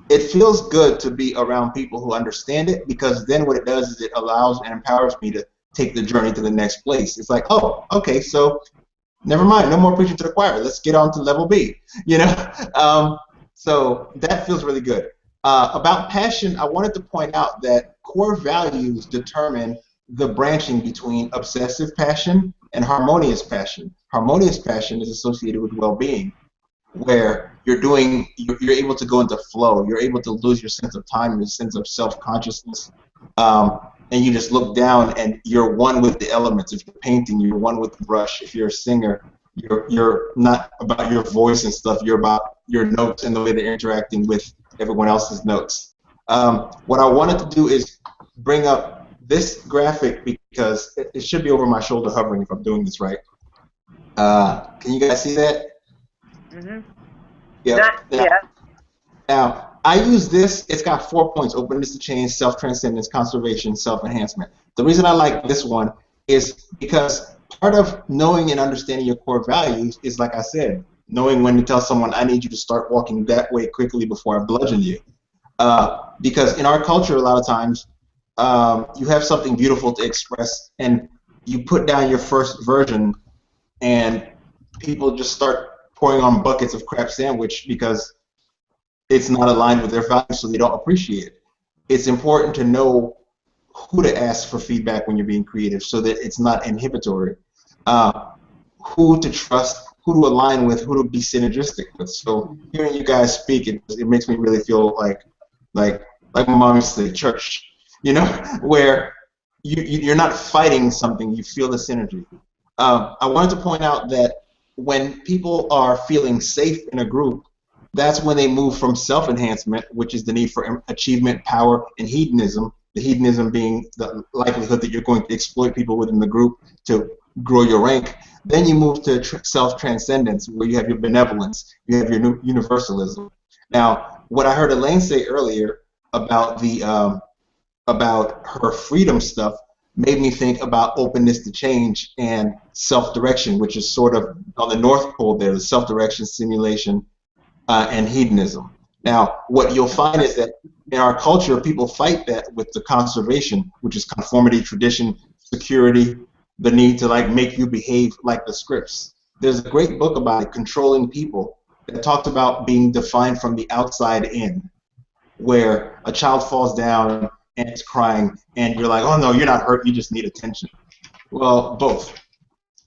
it feels good to be around people who understand it, because then what it does is it allows and empowers me to take the journey to the next place. It's like, oh, okay, so never mind, no more preaching to the choir. Let's get on to level B, So that feels really good. About passion, I wanted to point out that core values determine the branching between obsessive passion and harmonious passion. Harmonious passion is associated with well-being, where you're able to go into flow. You're able to lose your sense of time, your sense of self-consciousness, and you just look down and you're one with the elements. If you're painting, you're one with the brush. If you're a singer, you're not about your voice and stuff. You're about your notes and the way they're interacting with everyone else's notes. What I wanted to do is bring up this graphic, because it should be over my shoulder hovering if I'm doing this right. Can you guys see that? Mm-hmm. Yeah. Now, I use this. It's got 4 points: openness to change, self-transcendence, conservation, self-enhancement. The reason I like this one is because part of knowing and understanding your core values is, like I said, knowing when to tell someone, I need you to start walking that way quickly before I bludgeon you. Because in our culture, a lot of times, you have something beautiful to express, and you put down your first version, and people just start pouring on buckets of crap sandwich because it's not aligned with their values, so they don't appreciate it. It's important to know who to ask for feedback when you're being creative, so that it's not inhibitory. Who to trust, who to align with, who to be synergistic with. So hearing you guys speak, it makes me really feel like my mom used to say, church, where you're not fighting something, you feel the synergy. I wanted to point out that when people are feeling safe in a group, that's when they move from self-enhancement, which is the need for achievement, power, and hedonism. The hedonism being the likelihood that you're going to exploit people within the group to grow your rank. Then you move to self-transcendence, where you have your benevolence, you have your universalism. Now, what I heard Elaine say earlier about about her freedom stuff made me think about openness to change and self-direction, which is sort of on the North Pole there, the self-direction, simulation, and hedonism. Now, what you'll find is that in our culture, people fight that with the conservation, which is conformity, tradition, security, the need to make you behave like the scripts. There's a great book about it, Controlling People, that talks about being defined from the outside in, where a child falls down and it's crying, and you're like, oh no, you're not hurt, you just need attention. Well, both.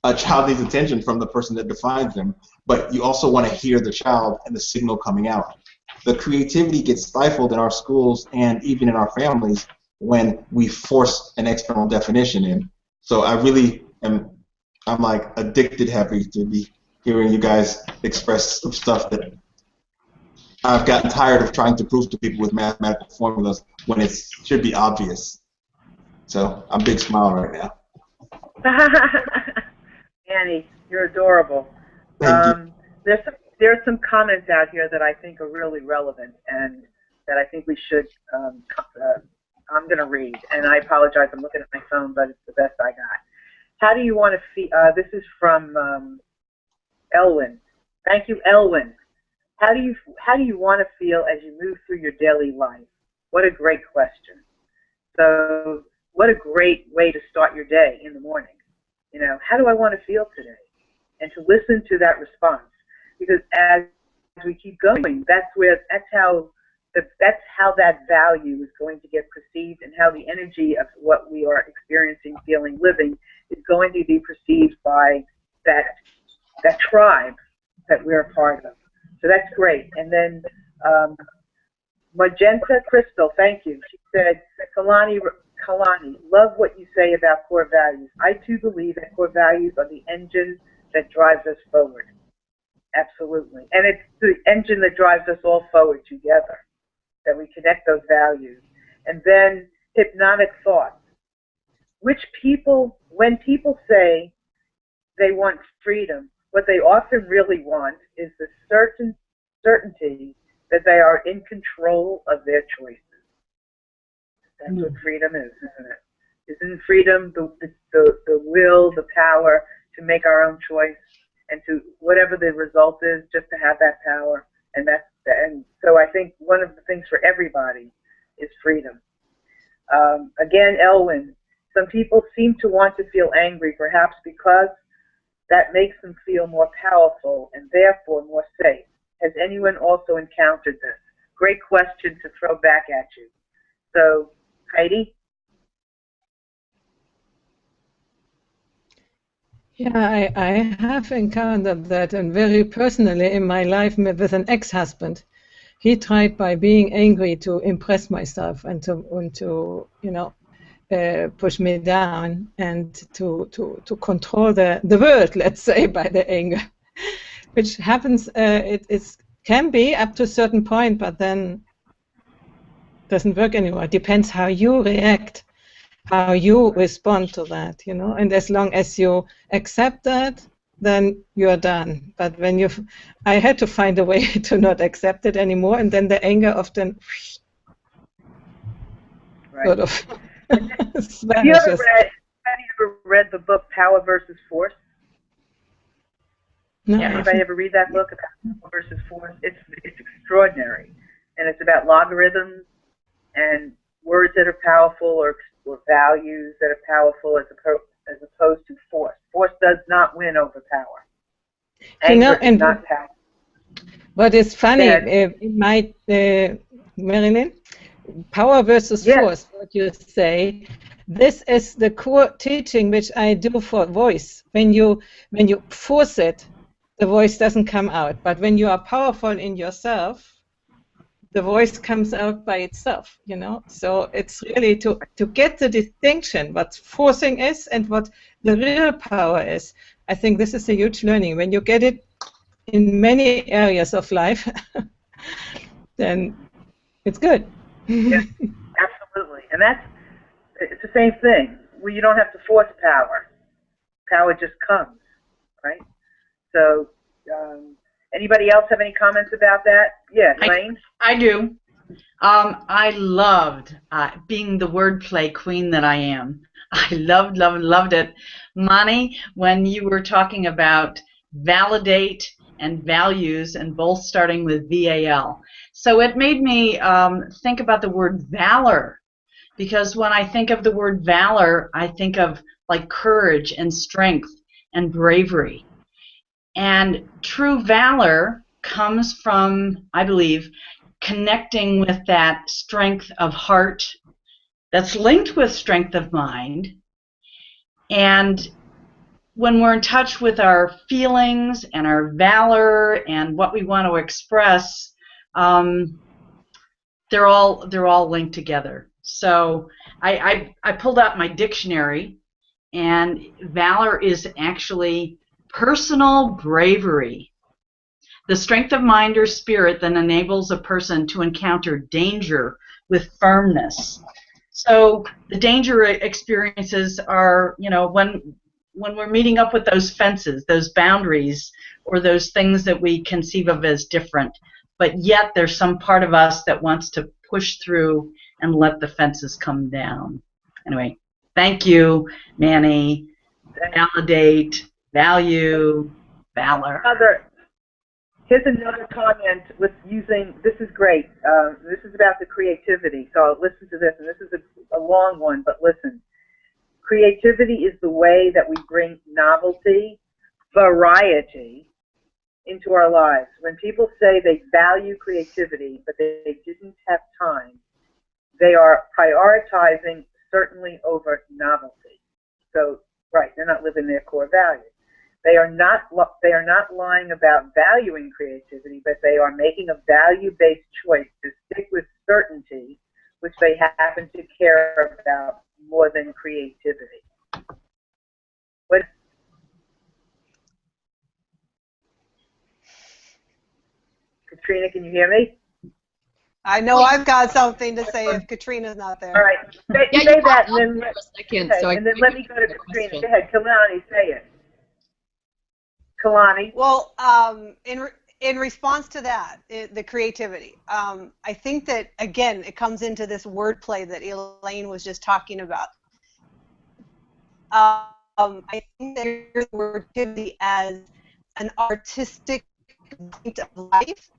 A child needs attention from the person that defines them, but you also want to hear the child and the signal coming out. The creativity gets stifled in our schools and even in our families when we force an external definition in. So I really am, I'm like addicted happy to be hearing you guys express some stuff that I've gotten tired of trying to prove to people with mathematical formulas when it should be obvious. So I'm big smile right now. Annie, you're adorable. Thank you. There's some comments out here that I think are really relevant and that I think we should, I'm going to read. And I apologize, I'm looking at my phone, but it's the best I got. How do you want to feel, this is from Elwin. Thank you, Elwin. How do you want to feel as you move through your daily life? What a great question. So what a great way to start your day in the morning. You know, how do I want to feel today? And to listen to that response. Because as we keep going, that's how that value is going to get perceived, and how the energy of what we are experiencing, feeling, living is going to be perceived by that tribe that we're a part of. So that's great. And then Magenta Crystal, thank you. She said, Kalyani, love what you say about core values. I too believe that core values are the engine that drives us forward. Absolutely. And it's the engine that drives us all forward together, that we connect those values. And then hypnotic thoughts, which when people say they want freedom, what they often really want is the certainty that they are in control of their choices. That's what freedom is, isn't it? Isn't freedom the will, the power to make our own choice, and to whatever the result is, just to have that power? And so I think one of the things for everybody is freedom. Again, Elwin, some people seem to want to feel angry, perhaps because that makes them feel more powerful and therefore more safe. Has anyone also encountered this? Great question to throw back at you. So, Heidi? Yeah, I have encountered that, and very personally in my life with an ex-husband. He tried by being angry to impress myself and to you know, push me down and to control the world, let's say, by the anger, which happens. It can be up to a certain point, but then doesn't work anymore. It depends how you react, how you respond to that, you know. And as long as you accept that, then you're done. But when I had to find a way to not accept it anymore, and then the anger often sort of vanishes. Have you ever read the book Power versus Force? No. Anybody ever read that book about Power versus Force? It's extraordinary, and it's about logarithms and words that are powerful, or values that are powerful, as opposed to force. Force does not win over power. Anger is not power. What is funny, Marilyn, power versus force, what you say, this is the core teaching which I do for voice. When you force it, the voice doesn't come out. But when you are powerful in yourself, the voice comes out by itself, you know. So it's really to get the distinction what forcing is and what the real power is. I think this is a huge learning. When you get it in many areas of life, then it's good. Yeah, absolutely. And it's the same thing. Well, you don't have to force power. Power just comes, right? So, anybody else have any comments about that? Yeah, Elaine? I do. I loved being the wordplay queen that I am. I loved it. Mani, when you were talking about validate and values, and both starting with VAL. So it made me think about the word valor, because when I think of the word valor, I think of like courage and strength and bravery. And true valor comes from, I believe, connecting with that strength of heart that's linked with strength of mind, and when we're in touch with our feelings and our valor and what we want to express, they're all linked together. So I pulled out my dictionary, and valor is actually personal bravery, the strength of mind or spirit that enables a person to encounter danger with firmness. So the danger experiences are, you know, when we're meeting up with those fences, those boundaries, or those things that we conceive of as different, but yet there's some part of us that wants to push through and let the fences come down. Anyway, thank you, Manny. Validate, value, valor. Here's another comment with using, this is great. This is about the creativity. So listen to this, and this is a long one, but listen. Creativity is the way that we bring novelty, variety into our lives. When people say they value creativity, but they didn't have time, they are prioritizing certainly over novelty. So, right, they're not living their core values. They are not lying about valuing creativity, but they are making a value-based choice to stick with certainty, which they happen to care about more than creativity. What? Katrina, can you hear me? I know I've got something to say if Katrina's not there. All right. Say that, and then let me go to Katrina. Go ahead, Kalyani, say it. Kalyani. Well, in response to that, the creativity, I think that, again, it comes into this wordplay that Elaine was just talking about. I think that there's creativity as an artistic point of life,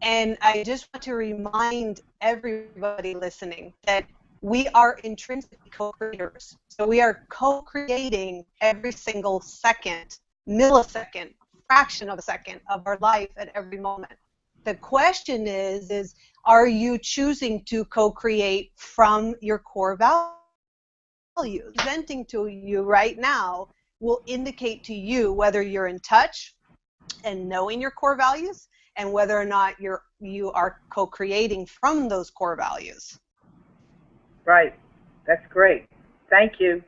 and I just want to remind everybody listening that we are intrinsically co-creators. So we are co-creating every single second, millisecond, fraction of a second of our life at every moment. The question is are you choosing to co-create from your core values? Presenting to you right now will indicate to you whether you're in touch and knowing your core values and whether or not you are co-creating from those core values. Right. That's great. Thank you.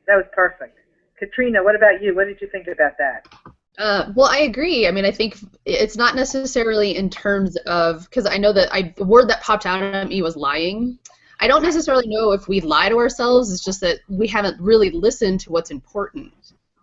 That was perfect. Katrina, what about you? What did you think about that? Well, I agree. I mean, I think it's not necessarily in terms of, because I know that the word that popped out at me was lying. I don't necessarily know if we lie to ourselves. It's just that we haven't really listened to what's important,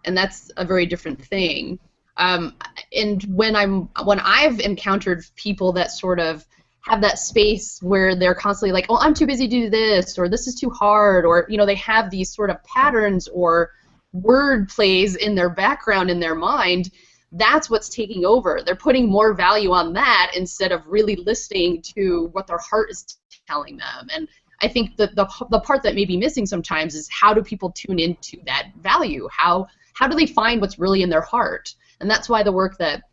and that's a very different thing. And when I've encountered people that sort of have that space where they're constantly like, oh, I'm too busy to do this, or this is too hard, or, you know, they have these sort of patterns or word plays in their background, in their mind, that's what's taking over. They're putting more value on that instead of really listening to what their heart is telling them. And I think that the part that may be missing sometimes is how do people tune into that value? How do they find what's really in their heart? And that's why the work that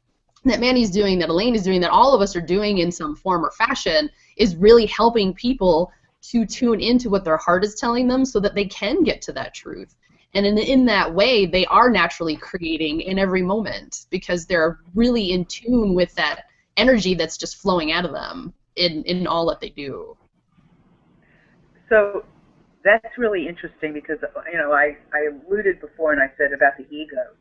Manny's doing, that Elaine is doing, that all of us are doing in some form or fashion is really helping people to tune into what their heart is telling them so that they can get to that truth. And in that way, they are naturally creating in every moment because they're really in tune with that energy that's just flowing out of them in all that they do. So that's really interesting because, you know, I alluded before and I said about the ego.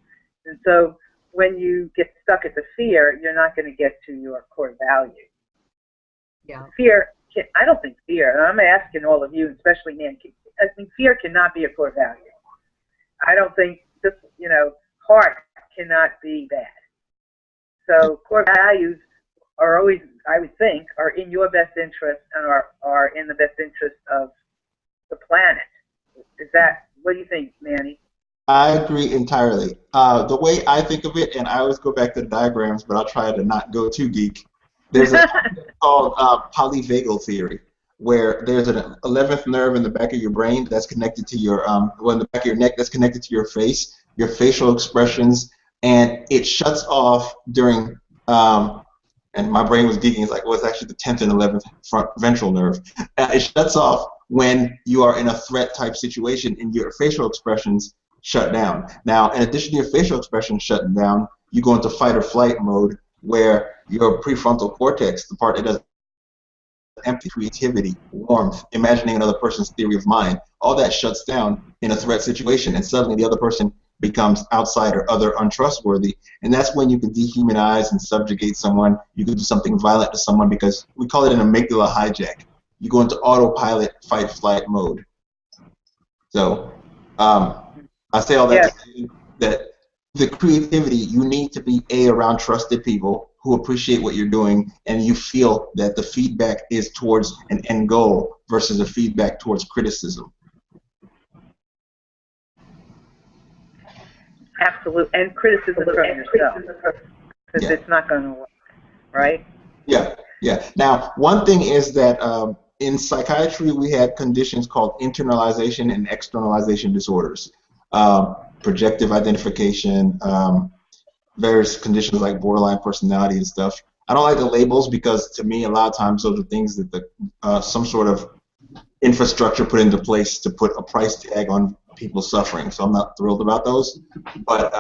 And so when you get stuck at the fear, you're not going to get to your core value. Yeah. Fear, I don't think fear, and I'm asking all of you, especially Nancy, I think fear cannot be a core value. I don't think, just, you know, heart cannot be bad. So core values are always, I would think, are in your best interest and are in the best interest of the planet. Is that, what do you think, Manny? I agree entirely. The way I think of it, and I always go back to the diagrams, but I'll try to not go too geek. There's a called polyvagal theory, where there's an 11th nerve in the back of your brain that's connected to your, well, in the back of your neck that's connected to your face, your facial expressions, and it shuts off during, and my brain was geeking, it's like, well, it's actually the 10th and 11th front ventral nerve. It shuts off when you are in a threat type situation, and your facial expressions shut down. Now, in addition to your facial expression shutting down, you go into fight or flight mode where your prefrontal cortex, the part that does empty, creativity, warmth, imagining another person's theory of mind, all that shuts down in a threat situation, and suddenly the other person becomes outsider, other, untrustworthy, and that's when you can dehumanize and subjugate someone. You can do something violent to someone because we call it an amygdala hijack. You go into autopilot fight-flight mode. So I say all that to say that the creativity, you need to be around trusted people who appreciate what you're doing, and you feel that the feedback is towards an end goal versus a feedback towards criticism. Absolutely, and criticism from yourself, because it's not going to work, right? Yeah, yeah. Now, one thing is that in psychiatry, we had conditions called internalization and externalization disorders, projective identification, various conditions like borderline personality and stuff. I don't like the labels because, to me, a lot of times those are things that some sort of infrastructure put into place to put a price tag on people's suffering. So I'm not thrilled about those. But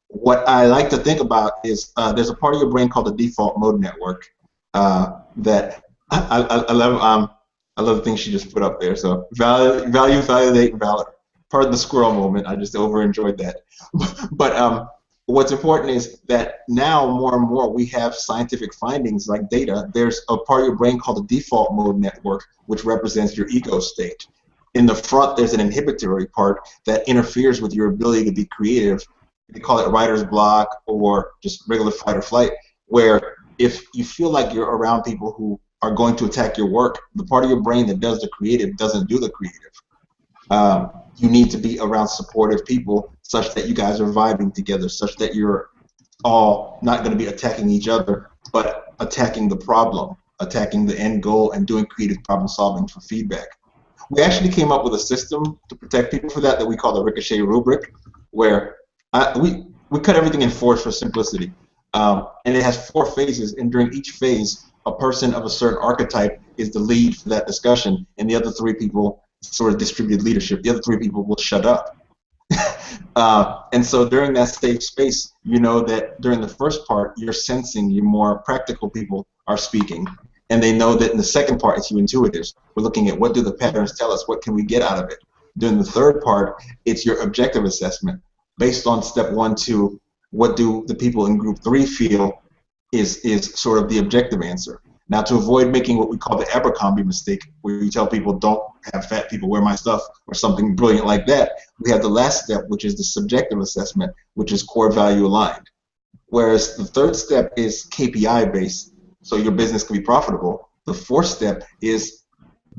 what I like to think about is there's a part of your brain called the default mode network that I love. I love the thing she just put up there. So value, validate, and valid. Pardon the squirrel moment. I just over enjoyed that. But what's important is that now more and more we have scientific findings like data. There's a part of your brain called the default mode network, which represents your ego state. In the front, there's an inhibitory part that interferes with your ability to be creative. They call it writer's block or just regular fight or flight, where if you feel like you're around people who are going to attack your work, the part of your brain that does the creative doesn't do the creative. You need to be around supportive people such that you guys are vibing together, such that you're all not going to be attacking each other, but attacking the problem, attacking the end goal, and doing creative problem solving for feedback. We actually came up with a system to protect people for that we call the Ricochet rubric, where we cut everything in fours for simplicity. And it has 4 phases, and during each phase, a person of a certain archetype is the lead for that discussion, and the other 3 people sort of distributed leadership. The other 3 people will shut up. And so during that safe space, you know that during the first part, you're sensing your more practical people are speaking. And they know that in the second part, it's you intuitives. We're looking at what do the patterns tell us, what can we get out of it. During the third part, it's your objective assessment. Based on step 1, 2, what do the people in group 3 feel is sort of the objective answer. Now, to avoid making what we call the Abercrombie mistake, where you tell people don't have fat people wear my stuff or something brilliant like that, we have the last step, which is the subjective assessment, which is core value aligned. Whereas the third step is KPI based, so your business can be profitable. The fourth step is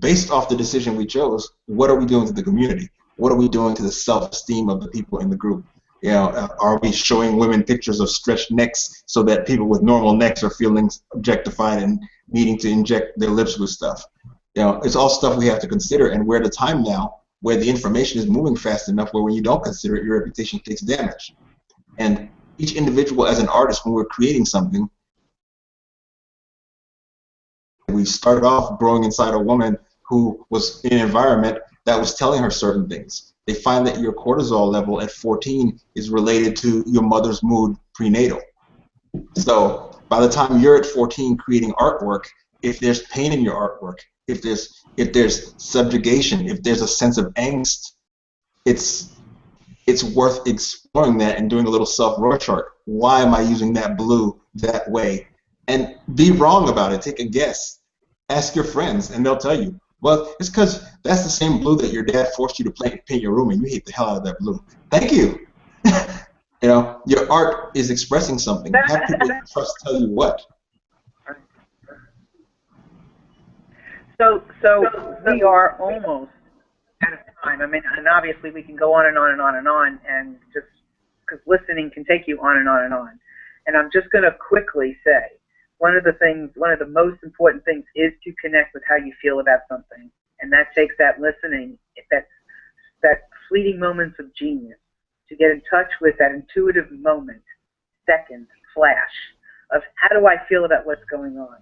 based off the decision we chose, what are we doing to the community? What are we doing to the self-esteem of the people in the group? You know, are we showing women pictures of stretched necks so that people with normal necks are feeling objectified and needing to inject their lips with stuff? You know, it's all stuff we have to consider, and we're at a time now where the information is moving fast enough where when you don't consider it, your reputation takes damage. And each individual as an artist, when we're creating something, we started off growing inside a woman who was in an environment that was telling her certain things. They find that your cortisol level at 14 is related to your mother's mood prenatal. So by the time you're at 14 creating artwork, if there's pain in your artwork, if there's subjugation, if there's a sense of angst, it's worth exploring that and doing a little self-Rorschach. Why am I using that blue that way? And be wrong about it. Take a guess. Ask your friends, and they'll tell you. Well, it's because that's the same blue that your dad forced you to paint your room, and you hate the hell out of that blue. Thank you. You know, your art is expressing something. Have people you trust tell you what. So we are almost out of time. I mean, and obviously we can go on and on and on and on, and just because listening can take you on and on and on. And I'm just going to quickly say, one of the most important things is to connect with how you feel about something, and that takes that listening, that fleeting moments of genius, to get in touch with that intuitive moment, second flash of how do I feel about what's going on,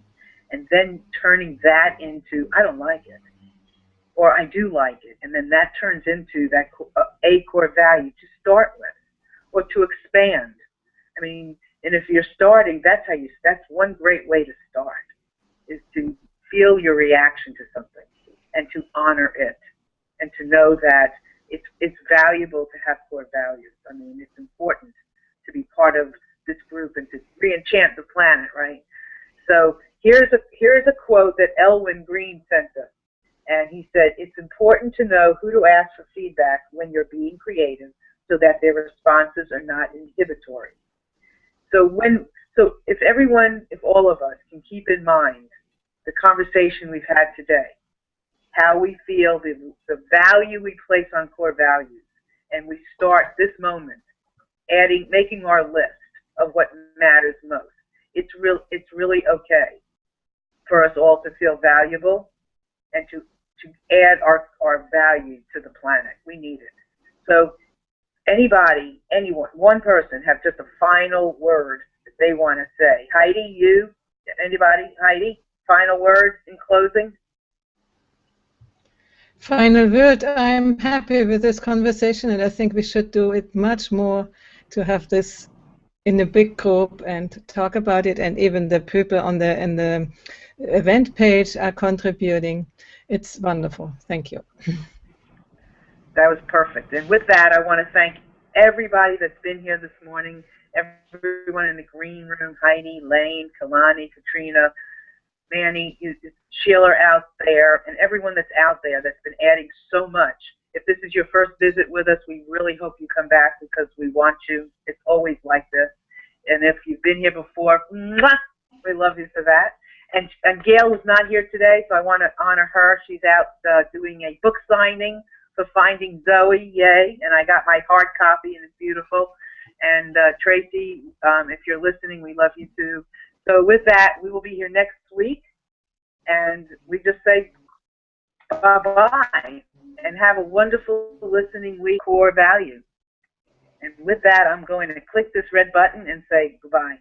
and then turning that into I don't like it. or I do like it, and then that turns into that a core value to start with, or to expand. I mean, and if you're starting, that's one great way to start, is to feel your reaction to something and to honor it, and to know that it's valuable to have core values. I mean, it's important to be part of this group and to re-enchant the planet, right? So here's a quote that Elwyn Green sent us. And he said, it's important to know who to ask for feedback when you're being creative so that their responses are not inhibitory. So if all of us can keep in mind the conversation we've had today, how we feel, the value we place on core values, and we start this moment making our list of what matters most, it's really okay for us all to feel valuable and to add our value to the planet. We need it. So anyone, one person have just a final word that they want to say. Heidi, anybody? Heidi, final word in closing? Final word, I'm happy with this conversation, and I think we should do it much more, to have this in a big group and talk about it, and even the people in the event page are contributing. It's wonderful. Thank you. That was perfect. And with that, I want to thank everybody that's been here this morning, everyone in the green room, Heidi, Elaine, Kalyani, Katrina, Manny, Sheila out there, and everyone that's out there that's been adding so much. If this is your first visit with us, we really hope you come back, because we want you. It's always like this. And if you've been here before, mwah, we love you for that. And Gail is not here today, so I want to honor her. She's out doing a book signing for Finding Zoe, yay. And I got my hard copy, and it's beautiful. And Tracy, if you're listening, we love you too. So with that, we will be here next week, and we just say bye-bye, and have a wonderful listening week, core value. And with that, I'm going to click this red button and say goodbye.